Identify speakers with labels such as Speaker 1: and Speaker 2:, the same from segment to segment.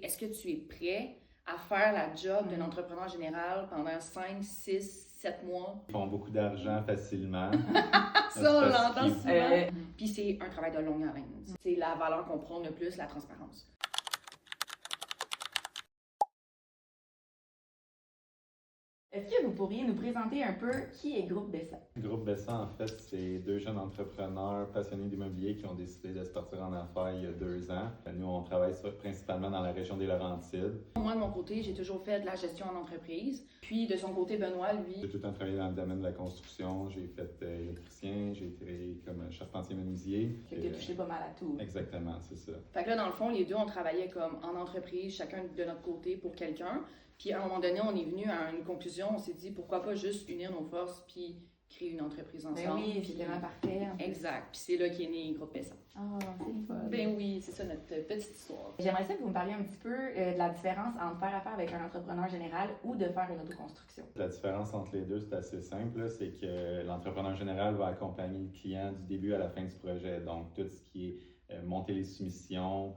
Speaker 1: est-ce que tu es prêt à faire la job d'un entrepreneur général pendant 5, 6, 7 mois?
Speaker 2: Ils font beaucoup d'argent facilement.
Speaker 1: Ça, on l'entend
Speaker 2: qu'ils-
Speaker 1: souvent. Puis c'est un travail de longue haleine. C'est la valeur qu'on prône le plus, la transparence.
Speaker 3: Est-ce que vous pourriez nous présenter un peu qui est Groupe Bessa?
Speaker 2: Groupe Bessa, en fait, c'est 2 jeunes entrepreneurs passionnés d'immobilier qui ont décidé de se partir en affaires il y a 2 ans. Nous, on travaille principalement dans la région des Laurentides.
Speaker 1: Moi, de mon côté, j'ai toujours fait de la gestion en entreprise. Puis de son côté, Benoît, lui,
Speaker 2: J'ai tout le temps travaillé dans le domaine de la construction. J'ai fait électricien, j'ai été comme charpentier menuisier.
Speaker 3: Fait que tu as touché pas mal à tout.
Speaker 2: Exactement, c'est ça.
Speaker 1: fait que là, dans le fond, les deux, on travaillait comme en entreprise, chacun de notre côté pour quelqu'un. Puis à un moment donné, on est venu à une conclusion, on s'est dit pourquoi pas juste unir nos forces puis créer une entreprise ensemble.
Speaker 3: Ben oui,
Speaker 1: Puis-
Speaker 3: c'est tellement parfait.
Speaker 1: Exact. Puis c'est là qu'est né Groupe Bessa.
Speaker 3: Oh, c'est fun.
Speaker 1: Ben oui, c'est ça notre petite histoire.
Speaker 3: J'aimerais ça que vous me parliez un petit peu de la différence entre faire affaire avec un entrepreneur général ou de faire une autoconstruction.
Speaker 2: La différence entre les deux, c'est assez simple. Là. C'est que l'entrepreneur général va accompagner le client du début à la fin du projet. Donc, tout ce qui est monter les soumissions,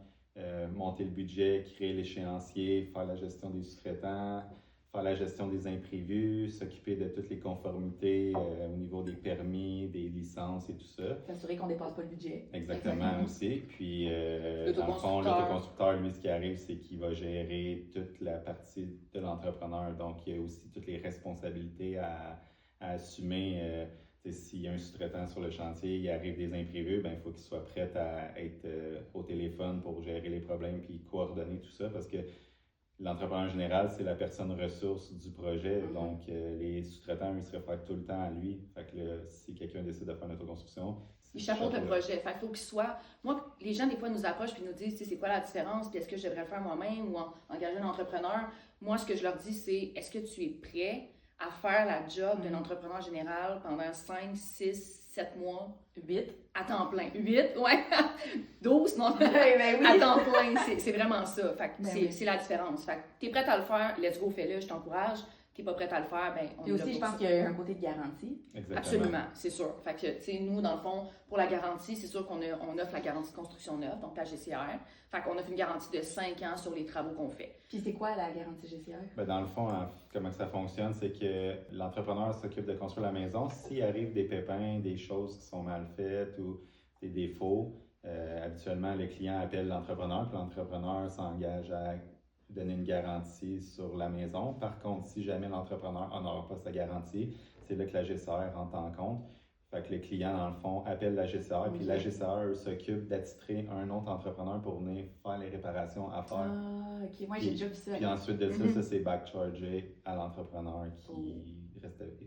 Speaker 2: monter le budget, créer l'échéancier, faire la gestion des sous-traitants, faire la gestion des imprévus, s'occuper de toutes les conformités au niveau des permis, des licences et tout ça.
Speaker 3: S'assurer qu'on dépasse pas le budget.
Speaker 2: Exactement aussi. Puis, dans le fond,
Speaker 1: L'autoconstructeur.
Speaker 2: l'autoconstructeur, lui, ce qui arrive, c'est qu'il va gérer toute la partie de l'entrepreneur. Donc, il y a aussi toutes les responsabilités à assumer. S'il y a un sous-traitant sur le chantier, il arrive des imprévus, ben, il faut qu'il soit prêt à être au téléphone pour gérer les problèmes puis coordonner tout ça parce que l'entrepreneur général, c'est la personne ressource du projet. Donc, les sous-traitants, ils se réfèrent tout le temps à lui. Fait que là, si quelqu'un décide de faire une autoconstruction,
Speaker 1: Il chapeaute le projet. Fait qu'il faut qu'il soit. Moi, les gens, des fois, nous approchent et nous disent, tu sais, c'est quoi la différence, puis est-ce que je devrais le faire moi-même ou engager un entrepreneur? Moi, ce que je leur dis, c'est est-ce que tu es prêt à faire la job d'un entrepreneur général pendant 5, 6, 7 mois
Speaker 3: 8.
Speaker 1: à temps plein? 8, ouais. 12, non?
Speaker 3: Ben oui.
Speaker 1: À temps plein, c'est vraiment ça. Fait que
Speaker 3: Ben
Speaker 1: c'est
Speaker 3: oui.
Speaker 1: c'est la différence. Fait que t'es prête à le faire, let's go, fais-le, je t'encourage. T'es pas prête à le faire, ben on
Speaker 3: Puis
Speaker 1: est là
Speaker 3: aussi, je
Speaker 1: pour
Speaker 3: pense
Speaker 1: ça.
Speaker 3: qu'il y a un côté de garantie.
Speaker 2: Exactement.
Speaker 1: Absolument, c'est sûr. Fait que, tu sais, nous, dans le fond, pour la garantie, c'est sûr on offre la garantie de construction neuve, donc la GCR. Fait qu'on offre une garantie de 5 ans sur les travaux qu'on fait.
Speaker 3: Puis c'est quoi la garantie GCR?
Speaker 2: Ben, dans le fond, comment ça fonctionne, c'est que l'entrepreneur s'occupe de construire la maison. S'il arrive des pépins, des choses qui sont mal faites ou des défauts, habituellement, le client appelle l'entrepreneur, puis l'entrepreneur s'engage à donner une garantie sur la maison. Par contre, si jamais l'entrepreneur n'honore pas sa garantie, c'est là que la GCR rentre en compte. Fait que le client, dans le fond, appelle la GCR, puis la GCR eux, s'occupe d'attitrer un autre entrepreneur pour venir faire les réparations à faire.
Speaker 3: Ah, ok. Moi, j'ai déjà vu ça.
Speaker 2: Puis ensuite de ça, ça c'est backchargé à l'entrepreneur qui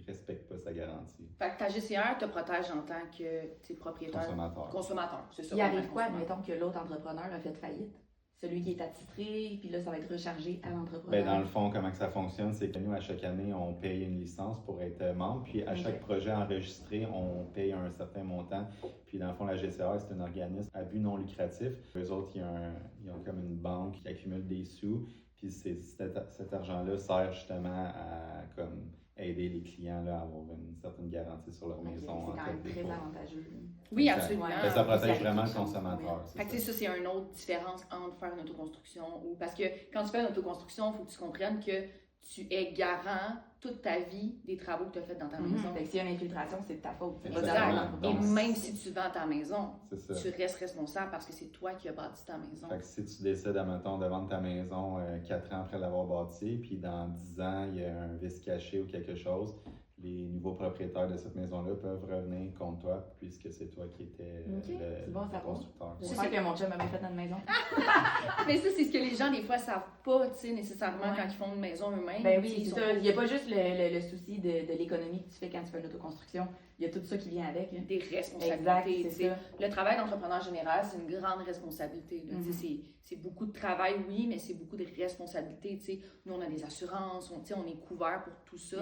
Speaker 2: respecte pas sa garantie.
Speaker 1: Fait que ta GCR te protège en tant que t'es propriétaire.
Speaker 2: Consommateur.
Speaker 1: Consommateur, c'est ça.
Speaker 3: Il
Speaker 1: en
Speaker 3: arrive
Speaker 1: tant que
Speaker 3: quoi,
Speaker 1: consommateur.
Speaker 3: admettons, que l'autre entrepreneur a fait faillite? Celui qui est attitré, puis là, ça va être rechargé à l'entrepreneur.
Speaker 2: Ben, dans le fond, comment que ça fonctionne, c'est que nous, à chaque année, on paye une licence pour être membre, puis à chaque projet enregistré, on paye un certain montant. Puis dans le fond, la GCR, c'est un organisme à but non lucratif. Eux autres, ils ont comme une banque qui accumule des sous, puis cet argent-là sert justement à comme aider les clients là, à avoir une certaine garantie sur leur
Speaker 3: Ok,
Speaker 2: maison.
Speaker 3: c'est
Speaker 2: en
Speaker 3: quand
Speaker 2: cas
Speaker 3: même
Speaker 2: de
Speaker 3: très
Speaker 2: défaut.
Speaker 3: avantageux.
Speaker 1: Oui,
Speaker 2: Exact.
Speaker 1: absolument.
Speaker 3: Ouais.
Speaker 2: Ben, ça
Speaker 3: Puis
Speaker 2: protège
Speaker 3: ça
Speaker 2: vraiment le
Speaker 3: quelque chose,
Speaker 2: consommateur. c'est
Speaker 1: Fait que tu sais, ça, c'est une autre différence entre faire une autoconstruction ou. Parce que quand tu fais une autoconstruction, il faut que tu comprennes que tu es garant toute ta vie des travaux que tu as faits dans ta maison.
Speaker 3: Fait que s'il y a une infiltration, c'est de ta faute. C'est pas de
Speaker 2: Exactement.
Speaker 3: la
Speaker 1: Et
Speaker 2: Donc,
Speaker 1: même si tu vends ta maison,
Speaker 2: C'est ça.
Speaker 1: tu restes responsable parce que c'est toi qui as bâti ta maison.
Speaker 2: Fait que si tu décides, admettons, de vendre ta maison 4 ans après l'avoir bâtie, puis dans 10 ans, il y a un vice caché ou quelque chose, les nouveaux propriétaires de cette maison-là peuvent revenir contre toi, puisque c'est toi qui étais
Speaker 3: c'est bon à
Speaker 2: le
Speaker 3: savoir.
Speaker 2: constructeur.
Speaker 3: J'espère que mon chum a bien fait notre maison.
Speaker 1: Mais ça, c'est ce que les gens, des fois, savent pas, tu sais, nécessairement
Speaker 3: Ouais.
Speaker 1: quand ils font une maison eux-mêmes.
Speaker 3: Ben
Speaker 1: Tu sais,
Speaker 3: oui,
Speaker 1: ils
Speaker 3: c'est
Speaker 1: sont
Speaker 3: ça.
Speaker 1: pas
Speaker 3: Il n'y a pas juste le souci de l'économie que tu fais quand tu fais une autoconstruction. Il y a tout ça qui vient avec. Là.
Speaker 1: des responsabilités.
Speaker 3: Exact,
Speaker 1: tu
Speaker 3: c'est
Speaker 1: sais.
Speaker 3: ça.
Speaker 1: Le travail d'entrepreneur général, c'est une grande responsabilité. Là. Tu sais, c'est beaucoup de travail, oui, mais c'est beaucoup de responsabilités. Tu sais. Nous, on a des assurances, tu sais, on est couvert pour tout ça.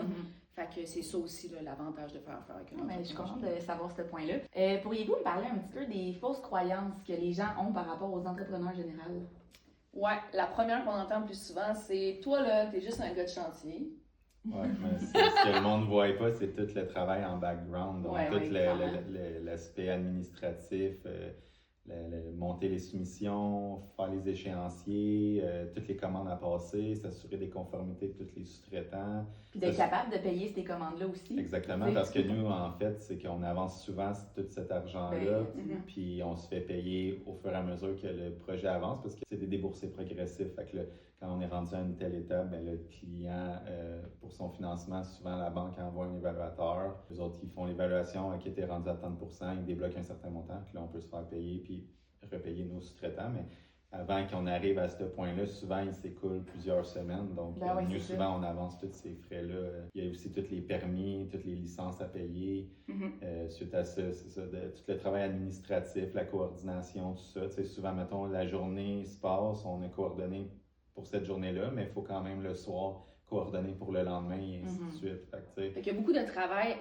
Speaker 1: Fait que c'est ça aussi là, l'avantage de faire affaire avec un
Speaker 3: Non, mais je suis
Speaker 1: entrepreneur
Speaker 3: contente de savoir ce point-là. Pourriez-vous me parler un petit peu des fausses croyances que les gens ont par rapport aux entrepreneurs généraux?
Speaker 1: Ouais, la première qu'on entend le plus souvent, c'est toi là, t'es juste un gars de chantier.
Speaker 2: Ouais, mais ce que le monde ne voit pas, c'est tout le travail en background, donc
Speaker 3: Ouais,
Speaker 2: tout
Speaker 3: ouais, clairement.
Speaker 2: l'aspect administratif, monter les soumissions, faire les échéanciers, toutes les commandes à passer, s'assurer des conformités de tous les sous-traitants.
Speaker 3: Puis d'être capable de payer ces commandes-là aussi.
Speaker 2: Exactement, parce que nous, en fait, c'est qu'on avance souvent tout cet argent-là, puis on se fait payer au fur et à mesure que le projet avance, parce que c'est des déboursés progressifs. Fait que quand on est rendu à une telle étape, bien, le client, pour son financement, souvent la banque envoie un évaluateur. Les autres, ils font l'évaluation, qui était rendu à 30%, ils débloquent un certain montant, puis là, on peut se faire payer, puis repayer nos sous-traitants. Mais avant qu'on arrive à ce point-là, souvent, il s'écoule plusieurs semaines. Donc, nous, souvent, on avance tous ces frais-là. Il y a aussi tous les permis, toutes les licences à payer. Suite à ça, c'est ça, tout le travail administratif, la coordination, tout ça. Tu sais, souvent, mettons, la journée se passe, on est coordonné pour cette journée-là, mais il faut quand même le soir coordonner pour le lendemain et ainsi de suite. Fait
Speaker 1: qu'il y a beaucoup de travail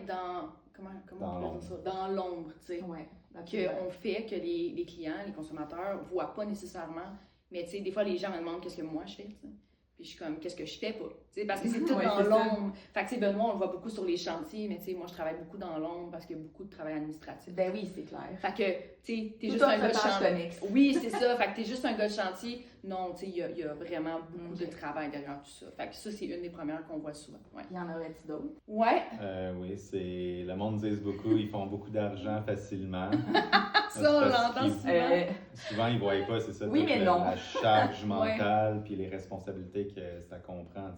Speaker 1: comment on peut dire ça? Dans l'ombre, tu sais.
Speaker 3: Ouais,
Speaker 1: qu'on fait, que les clients, les consommateurs voient pas nécessairement. Mais tu sais, des fois, les gens me demandent qu'est-ce que moi je fais, tu sais. Puis je suis comme, qu'est-ce que je fais pas? Tu sais, parce que c'est tout dans l'ombre. Fait que tu sais, Benoît, on le voit beaucoup sur les chantiers, mais tu sais, moi, je travaille beaucoup dans l'ombre parce qu'il y a beaucoup de travail administratif.
Speaker 3: Ben oui, c'est clair.
Speaker 1: Fait que, tu sais, t'es juste un gars de chantier. Oui, c'est ça. Fait que t'es juste un gars de chantier. Non, tu sais, il y a vraiment beaucoup de travail derrière tout ça. Fait que ça, c'est une des premières qu'on voit souvent. Ouais.
Speaker 3: Il y en aurait-tu d'autres?
Speaker 1: Ouais.
Speaker 2: Oui, c'est... Le monde dit beaucoup, ils font beaucoup d'argent facilement.
Speaker 1: Ça, on l'entend souvent.
Speaker 2: Souvent, ils ne voient pas, c'est ça,
Speaker 3: oui, mais non.
Speaker 2: La charge mentale puis les responsabilités que ça comprend.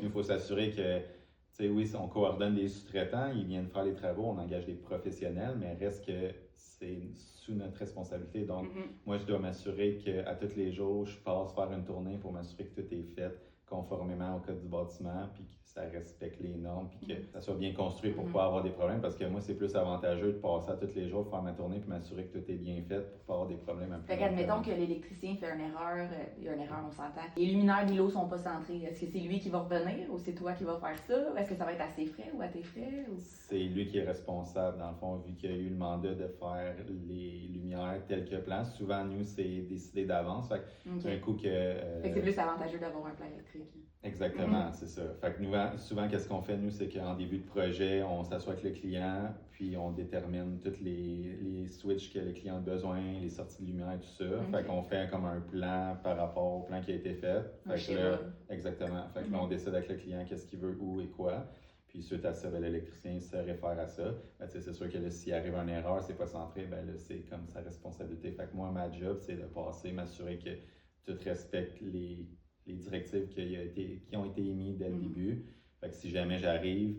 Speaker 2: Il faut s'assurer que, oui, on coordonne des sous-traitants, ils viennent faire les travaux, on engage des professionnels, mais reste que c'est sous notre responsabilité. Donc, moi, je dois m'assurer qu'à tous les jours, je passe faire une tournée pour m'assurer que tout est fait conformément au code du bâtiment, puis que ça respecte les normes, puis que ça soit bien construit pour pas avoir des problèmes, parce que moi, c'est plus avantageux de passer à tous les jours, faire ma tournée, puis m'assurer que tout est bien fait pour pas avoir des problèmes.
Speaker 3: Fait qu'admettons que l'électricien fait une erreur, il y a une erreur, on s'entend. Les luminaires d'îlots sont pas centrés. Est-ce que c'est lui qui va revenir ou c'est toi qui vas faire ça? Est-ce que ça va être à ses frais ou à tes frais? Ou...
Speaker 2: C'est lui qui est responsable, dans le fond, vu qu'il a eu le mandat de faire les lumières telles que plan. Souvent, nous, c'est décidé d'avance. Fait que un coup que...
Speaker 3: Fait que c'est plus avantageux d'avoir un plan électrique.
Speaker 2: Exactement, c'est ça. Fait que nous, souvent, qu'est-ce qu'on fait, nous, c'est qu'en début de projet, on s'assoit avec le client, puis on détermine tous les switches que le client a besoin, les sorties de lumière, tout ça. Fait qu'on fait comme un plan par rapport au plan qui a été fait. Fait que là, exactement. Fait que là, on décide avec le client qu'est-ce qu'il veut, où et quoi. Puis suite à ça, ben, l'électricien se réfère à ça. Ben, c'est sûr que s'il arrive une erreur, c'est pas centré, ben là, c'est comme sa responsabilité. Fait que moi, ma job, c'est de passer, m'assurer que tout respecte les directives qui ont été émises dès le début. Fait que si jamais j'arrive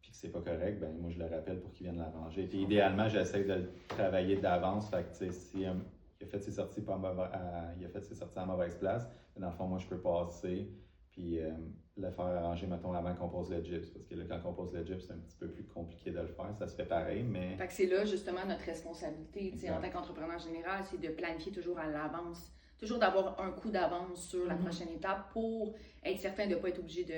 Speaker 2: puis que c'est pas correct, ben moi je le rappelle pour qu'il vienne l'arranger. Puis idéalement, j'essaie de le travailler d'avance. Fait que tu sais, si il a fait ses sorties à mauvaise place, dans le fond, moi je peux passer puis le faire arranger, mettons, avant qu'on pose le gyps. Parce que là, quand on pose le gyps, c'est un petit peu plus compliqué de le faire. Ça se fait pareil, mais...
Speaker 1: Fait que c'est là, justement, notre responsabilité, en tant qu'entrepreneur général, c'est de planifier toujours à l'avance. Toujours d'avoir un coup d'avance sur la prochaine étape pour être certain de ne pas être obligé de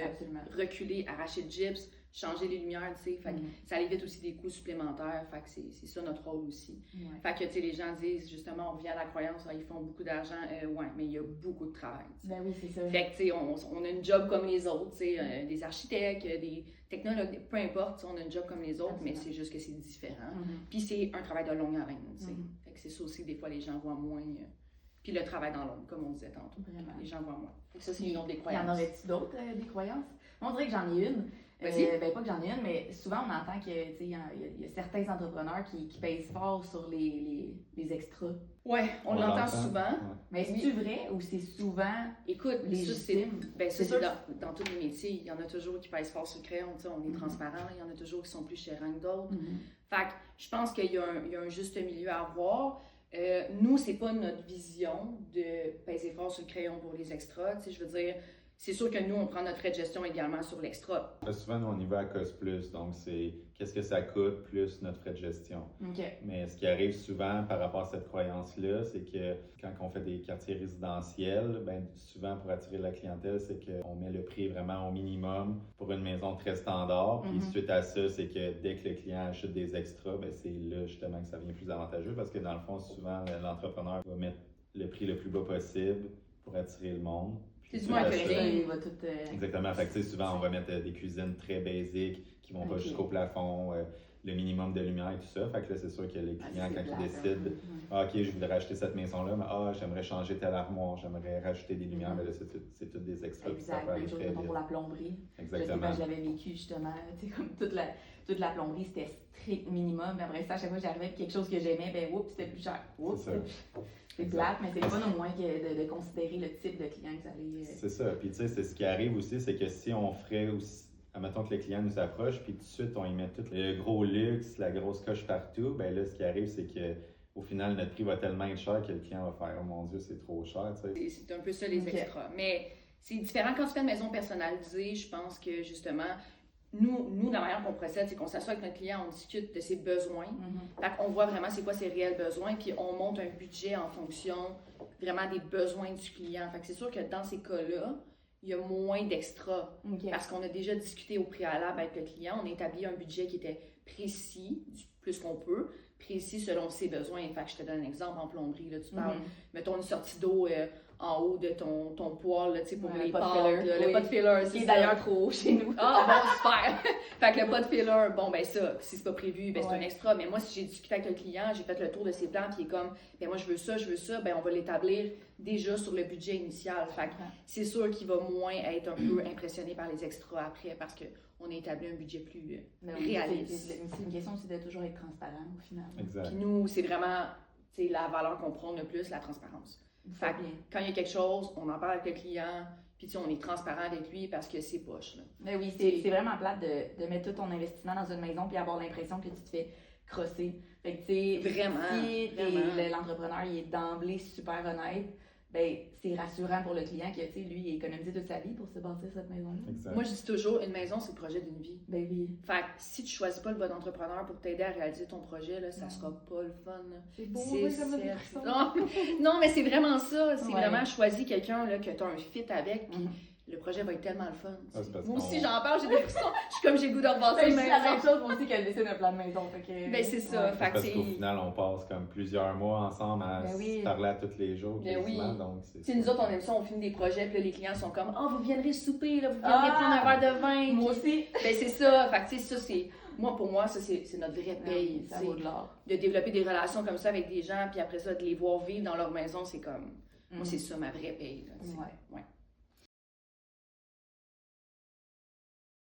Speaker 1: reculer, arracher le gyps, changer les lumières, tu sais. Fait que ça évite aussi des coûts supplémentaires. Fait que c'est ça notre rôle aussi. Fait que, tu sais, les gens disent, justement, on revient à la croyance, ils font beaucoup d'argent. Ouais, mais il y a beaucoup de travail. T'sais.
Speaker 3: Ben oui, c'est ça.
Speaker 1: Fait que, tu sais, on a une job comme les autres, tu sais, des architectes, des technologues, peu importe, on a une job comme les autres, mais c'est juste que c'est différent. Puis c'est un travail de longue haleine, tu sais. Fait que c'est ça aussi, des fois, les gens voient moins... Puis le travail dans l'ombre, comme on disait tantôt.
Speaker 3: Vraiment.
Speaker 1: Les gens voient moins. Ça, c'est une autre des croyances.
Speaker 3: Il y en aurait-tu d'autres, des croyances? Moi, on dirait que j'en ai une. Ben, pas que j'en ai une, mais souvent, on entend que, tu sais, il y a certains entrepreneurs qui pèsent fort sur les extras.
Speaker 1: Oui, on l'entend souvent. Ouais.
Speaker 3: Mais est-ce vrai ou c'est souvent...
Speaker 1: Écoute, c'est sûr dans tous les métiers, il y en a toujours qui pèsent fort sur le crayon. Tu sais, on est transparent, il y en a toujours qui sont plus chérants que d'autres. Fait que je pense qu'il y a un juste milieu à avoir. Nous, c'est pas notre vision de peser fort sur le crayon pour les extras. Tu sais, je veux dire, c'est sûr que nous, on prend notre frais de gestion également sur l'extra.
Speaker 2: Souvent, nous, on y va à cost plus. Donc, c'est qu'est-ce que ça coûte plus notre frais de gestion. Mais ce qui arrive souvent par rapport à cette croyance-là, c'est que quand on fait des quartiers résidentiels, ben souvent, pour attirer la clientèle, c'est qu'on met le prix vraiment au minimum pour une maison très standard. Puis suite à ça, c'est que dès que le client achète des extras, ben c'est là justement que ça devient plus avantageux parce que dans le fond, souvent, l'entrepreneur va mettre le prix le plus bas possible pour attirer le monde.
Speaker 1: C'est du moins
Speaker 3: il va tout...
Speaker 2: Exactement. Fait que, souvent, on va mettre des cuisines très basiques qui vont pas jusqu'au plafond. le minimum de lumière et tout ça. Fait que là, c'est sûr que les clients, quand ils décident, OK, je voudrais acheter cette maison-là, mais j'aimerais changer telle armoire, j'aimerais rajouter des lumières, mais là, c'est tout des extras.
Speaker 3: Exact, même chose pour la plomberie.
Speaker 2: Exactement.
Speaker 3: Je sais pas, je l'avais vécu justement, tu sais, comme toute la plomberie, c'était strict minimum. Mais après ça, à chaque fois que j'arrivais quelque chose que j'aimais, ben oups, c'était plus cher. C'est plate, mais c'est pas non moins que de considérer le type de client que vous allez.
Speaker 2: C'est ça. Puis tu sais, c'est ce qui arrive aussi, c'est que si on ferait aussi, admettons que le client nous approche, puis tout de suite on y met tout le gros luxe, la grosse coche partout, ben là, ce qui arrive, c'est que au final, notre prix va tellement être cher que le client va faire « Oh mon Dieu, c'est trop cher », tu sais.
Speaker 1: C'est un peu ça les extras. Mais c'est différent quand tu fais une maison personnalisée. Je pense que justement, nous la manière qu'on procède, c'est qu'on s'assoit avec notre client, on discute de ses besoins. Fait qu'on voit vraiment c'est quoi ses réels besoins, puis on monte un budget en fonction vraiment des besoins du client. Fait que c'est sûr que dans ces cas-là, il y a moins d'extras. Parce qu'on a déjà discuté au préalable avec le client, on a établi un budget qui était précis, du plus qu'on peut, précis selon ses besoins. Fait que je te donne un exemple en plomberie, là, tu parles, mettons une sortie d'eau en haut de ton poêle, là, tu sais, pour les pâtes, le pot de filler.
Speaker 3: Qui est d'ailleurs trop haut chez nous.
Speaker 1: Ah, bon, super! Fait que le pot de filler, bon, ben ça, si c'est pas prévu, ben c'est un extra. Mais moi, si j'ai discuté avec le client, j'ai fait le tour de ses plans, puis il est comme, ben moi, je veux ça, ben on va l'établir déjà sur le budget initial. Fait que c'est sûr qu'il va moins être un peu impressionné par les extras après, parce qu'on a établi un budget plus réaliste.
Speaker 3: C'est une question aussi de toujours être transparent, au final.
Speaker 2: Exact.
Speaker 1: Puis nous, c'est vraiment, tu sais, la valeur qu'on prône le plus, la transparence. Fait que quand il y a quelque chose, on en parle avec le client, puis on est transparent avec lui parce que c'est poche. Là.
Speaker 3: Mais oui, c'est vraiment plate de mettre tout ton investissement dans une maison puis avoir l'impression que tu te fais crosser. Fait que tu sais, si l'entrepreneur il est d'emblée super honnête, ben c'est rassurant pour le client que tu sais, lui, il a économisé toute sa vie pour se bâtir cette maison-là.
Speaker 2: Exact.
Speaker 1: Moi, je dis toujours, une maison, c'est le projet d'une vie.
Speaker 3: Ben oui.
Speaker 1: Fait que si tu choisis pas le bon entrepreneur pour t'aider à réaliser ton projet, là, ça sera pas le fun.
Speaker 3: C'est beau, comme
Speaker 1: non, mais c'est vraiment ça. C'est vraiment choisir quelqu'un là, que tu as un fit avec, puis le projet va être tellement le fun. Moi aussi, j'en parle, j'ai des frissons. Je suis comme j'ai le goût de rebasser
Speaker 3: une maison. C'est la même chose, moi aussi, qu'elle dessine un plan de maison.
Speaker 1: Ben, c'est ça. Fait
Speaker 2: parce qu'au final, on passe comme plusieurs mois ensemble à se parler à tous les jours. Donc
Speaker 1: nous autres, on aime ça, on finit des projets, puis là, les clients sont comme « Ah, vous viendrez souper, là, vous viendrez prendre un verre de vin. »
Speaker 3: Moi aussi.
Speaker 1: Ben, c'est ça. Fait que, tu sais, ça, c'est... Pour moi, ça, c'est notre vraie paye.
Speaker 3: Ça vaut de l'or.
Speaker 1: De développer des relations comme ça avec des gens, puis après ça, de les voir vivre dans leur maison, c'est comme... Moi, c'est ça, ma vraie paye. Là,